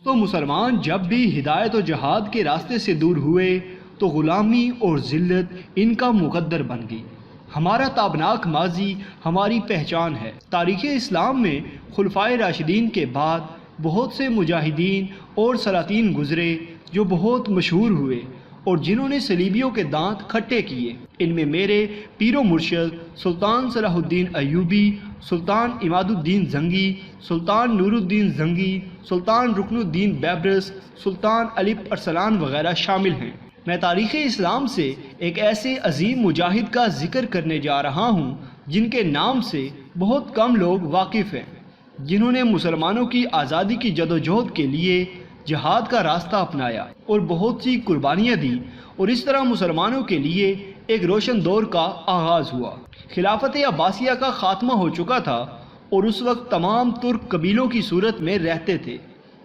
تو مسلمان جب بھی ہدایت و جہاد کے راستے سے دور ہوئے تو غلامی اور ذلت ان کا مقدر بن گئی۔ ہمارا تابناک ماضی ہماری پہچان ہے۔ تاریخ اسلام میں خلفائے راشدین کے بعد بہت سے مجاہدین اور سلاطین گزرے جو بہت مشہور ہوئے اور جنہوں نے صلیبیوں کے دانت کھٹے کیے۔ ان میں میرے پیر و مرشد سلطان صلاح الدین ایوبی، سلطان عماد الدین زنگی، سلطان نور الدین زنگی، سلطان رکن الدین بیبرس، سلطان علی ارسلان وغیرہ شامل ہیں۔ میں تاریخ اسلام سے ایک ایسے عظیم مجاہد کا ذکر کرنے جا رہا ہوں جن کے نام سے بہت کم لوگ واقف ہیں، جنہوں نے مسلمانوں کی آزادی کی جدوجہد کے لیے جہاد کا راستہ اپنایا اور بہت سی قربانیاں دی، اور اس طرح مسلمانوں کے لیے ایک روشن دور کا آغاز ہوا۔ خلافت عباسیہ کا خاتمہ ہو چکا تھا اور اس وقت تمام ترک قبیلوں کی صورت میں رہتے تھے۔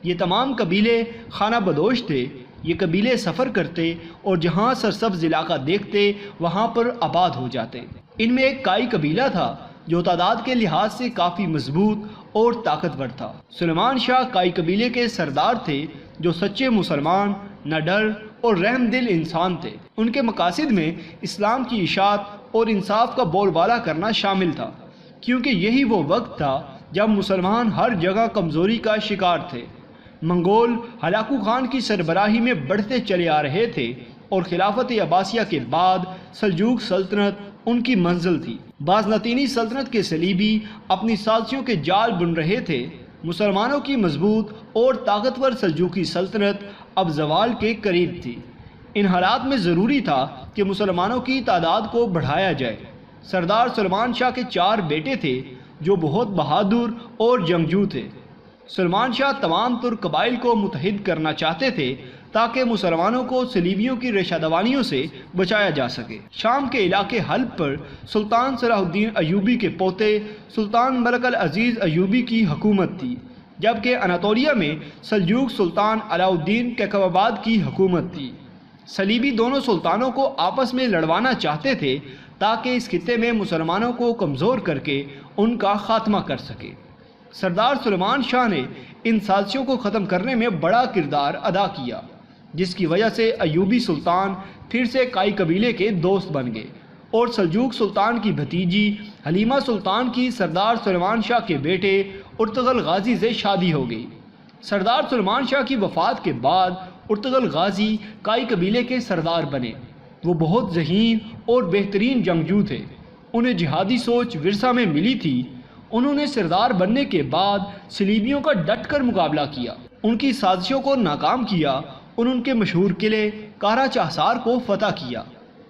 یہ تمام قبیلے خانہ بدوش تھے۔ یہ قبیلے سفر کرتے اور جہاں سرسبز علاقہ دیکھتے وہاں پر آباد ہو جاتے۔ ان میں ایک کائی قبیلہ تھا جو تعداد کے لحاظ سے کافی مضبوط اور طاقتور تھا۔ سلیمان شاہ کائی قبیلے کے سردار تھے جو سچے مسلمان، نہ ڈر اور رحم دل انسان تھے۔ ان کے مقاصد میں اسلام کی اشاعت اور انصاف کا بول بالا کرنا شامل تھا، کیونکہ یہی وہ وقت تھا جب مسلمان ہر جگہ کمزوری کا شکار تھے۔ منگول ہلاکو خان کی سربراہی میں بڑھتے چلے آ رہے تھے اور خلافت عباسیہ کے بعد سلجوق سلطنت ان کی منزل تھی۔ بازنطینی سلطنت کے صلیبی اپنی سازشوں کے جال بن رہے تھے۔ مسلمانوں کی مضبوط اور طاقتور سلجوقی سلطنت اب زوال کے قریب تھی۔ ان حالات میں ضروری تھا کہ مسلمانوں کی تعداد کو بڑھایا جائے۔ سردار سلیمان شاہ کے 4 بیٹے تھے جو بہت بہادر اور جنگجو تھے۔ سلیمان شاہ تمام ترک قبائل کو متحد کرنا چاہتے تھے تاکہ مسلمانوں کو صلیبیوں کی ریشہ سے بچایا جا سکے۔ شام کے علاقے حلب پر سلطان صلاح الدین ایوبی کے پوتے سلطان ملک العزیز ایوبی کی حکومت تھی، جبکہ اناطولیہ میں سلجوق سلطان علاء الدین کیقوباد کی حکومت تھی۔ صلیبی دونوں سلطانوں کو آپس میں لڑوانا چاہتے تھے تاکہ اس خطے میں مسلمانوں کو کمزور کر کے ان کا خاتمہ کر سکے۔ سردار سلیمان شاہ نے ان سازشوں کو ختم کرنے میں بڑا کردار ادا کیا، جس کی وجہ سے ایوبی سلطان پھر سے کائی قبیلے کے دوست بن گئے اور سلجوق سلطان کی بھتیجی حلیمہ سلطان کی سردار سلیمان شاہ کے بیٹے ارطغرل غازی سے شادی ہو گئی۔ سردار سلیمان شاہ کی وفات کے بعد ارطغرل غازی کائی قبیلے کے سردار بنے۔ وہ بہت ذہین اور بہترین جنگجو تھے۔ انہیں جہادی سوچ ورثہ میں ملی تھی۔ انہوں نے سردار بننے کے بعد صلیبیوں کا ڈٹ کر مقابلہ کیا، ان کی سازشوں کو ناکام کیا اور ان کے مشہور قلعے کارا چاہسار کو فتح کیا۔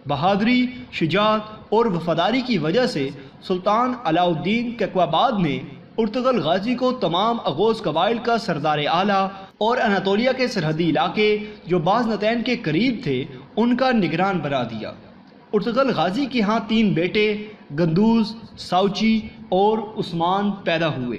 بہادری، شجاعت اور وفاداری کی وجہ سے سلطان علاء الدین کیقوباد نے ارطغرل غازی کو تمام اغوز قبائل کا سردار اعلیٰ اور اناطولیہ کے سرحدی علاقے جو بازنطین کے قریب تھے ان کا نگران بنا دیا۔ ارطغرل غازی کے ہاں 3 بیٹے گندوز، ساوچی اور عثمان پیدا ہوئے۔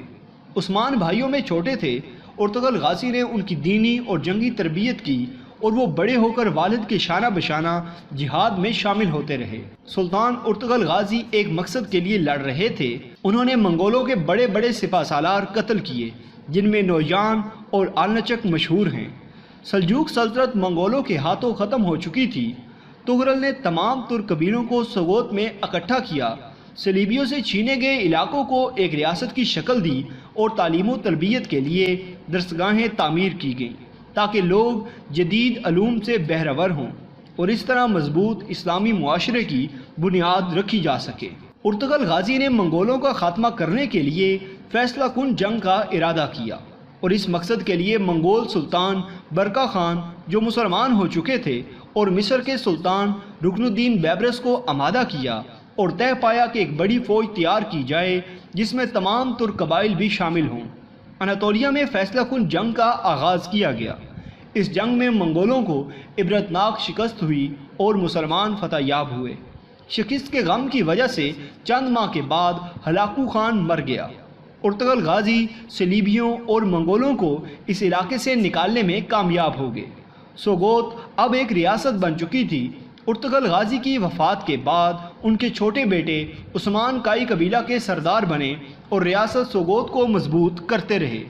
عثمان بھائیوں میں چھوٹے تھے۔ ارطغرل غازی نے ان کی دینی اور جنگی تربیت کی اور وہ بڑے ہو کر والد کے شانہ بشانہ جہاد میں شامل ہوتے رہے۔ سلطان ارطغرل غازی ایک مقصد کے لیے لڑ رہے تھے۔ انہوں نے منگولوں کے بڑے بڑے سپہ سالار قتل کیے، جن میں نوجان اور آلنچک مشہور ہیں۔ سلجوق سلطنت منگولوں کے ہاتھوں ختم ہو چکی تھی۔ تغرل نے تمام ترک قبیلوں کو سوگوت میں اکٹھا کیا، صلیبیوں سے چھینے گئے علاقوں کو ایک ریاست کی شکل دی اور تعلیم و تربیت کے لیے درسگاہیں تعمیر کی گئیں تاکہ لوگ جدید علوم سے بہرور ہوں اور اس طرح مضبوط اسلامی معاشرے کی بنیاد رکھی جا سکے۔ ارطغرل غازی نے منگولوں کا خاتمہ کرنے کے لیے فیصلہ کن جنگ کا ارادہ کیا اور اس مقصد کے لیے منگول سلطان برقع خان جو مسلمان ہو چکے تھے اور مصر کے سلطان رکن الدین بیبرس کو آمادہ کیا اور طے پایا کہ ایک بڑی فوج تیار کی جائے جس میں تمام ترک قبائل بھی شامل ہوں۔ اناطولیہ میں فیصلہ کن جنگ کا آغاز کیا گیا۔ اس جنگ میں منگولوں کو عبرتناک شکست ہوئی اور مسلمان فتح یاب ہوئے۔ شکست کے غم کی وجہ سے چند ماہ کے بعد ہلاکو خان مر گیا۔ ارطغرل غازی صلیبیوں اور منگولوں کو اس علاقے سے نکالنے میں کامیاب ہو گئے۔ سوگوت اب ایک ریاست بن چکی تھی۔ ارطغرل غازی کی وفات کے بعد ان کے چھوٹے بیٹے عثمان کائی قبیلہ کے سردار بنے اور ریاست سوگوت کو مضبوط کرتے رہے۔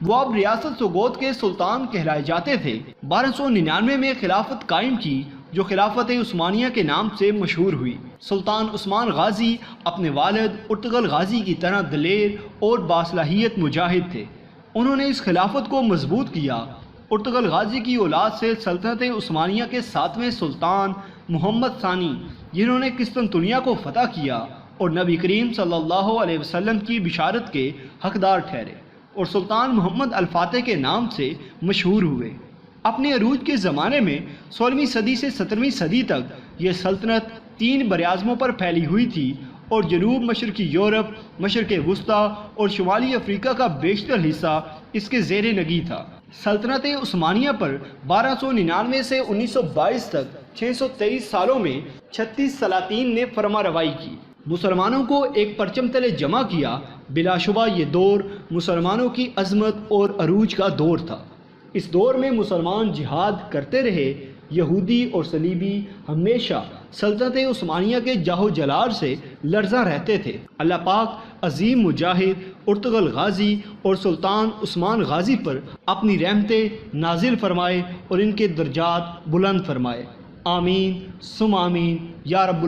وہ اب ریاست سوگوت کے سلطان کہلائے جاتے تھے۔ 1299 میں خلافت قائم کی جو خلافت عثمانیہ کے نام سے مشہور ہوئی۔ سلطان عثمان غازی اپنے والد ارطغرل غازی کی طرح دلیر اور باصلاحیت مجاہد تھے۔ انہوں نے اس خلافت کو مضبوط کیا۔ ارطغرل غازی کی اولاد سے سلطنت عثمانیہ کے 7ویں سلطان محمد ثانی، جنہوں نے قسطنطنیہ کو فتح کیا اور نبی کریم صلی اللہ علیہ وسلم کی بشارت کے حقدار ٹھہرے، اور سلطان محمد الفاتح کے نام سے مشہور ہوئے۔ اپنے عروج کے زمانے میں 16ویں صدی سے 17ویں صدی تک یہ سلطنت 3 براعظموں پر پھیلی ہوئی تھی اور جنوب مشرقی یورپ، مشرق وسطیٰ اور شمالی افریقہ کا بیشتر حصہ اس کے زیر نگی تھا۔ سلطنت عثمانیہ پر 1299 سے 1922 تک 623 سالوں میں 36 سلاطین نے فرما روائی کی، مسلمانوں کو ایک پرچم تلے جمع کیا۔ بلا شبہ یہ دور مسلمانوں کی عظمت اور عروج کا دور تھا۔ اس دور میں مسلمان جہاد کرتے رہے۔ یہودی اور صلیبی ہمیشہ سلطنت عثمانیہ کے جاہ و جلال سے لرزاں رہتے تھے۔ اللہ پاک عظیم مجاہد ارطغرل غازی اور سلطان عثمان غازی پر اپنی رحمتیں نازل فرمائے اور ان کے درجات بلند فرمائے۔ آمین ثم آمین یا رب العالمین۔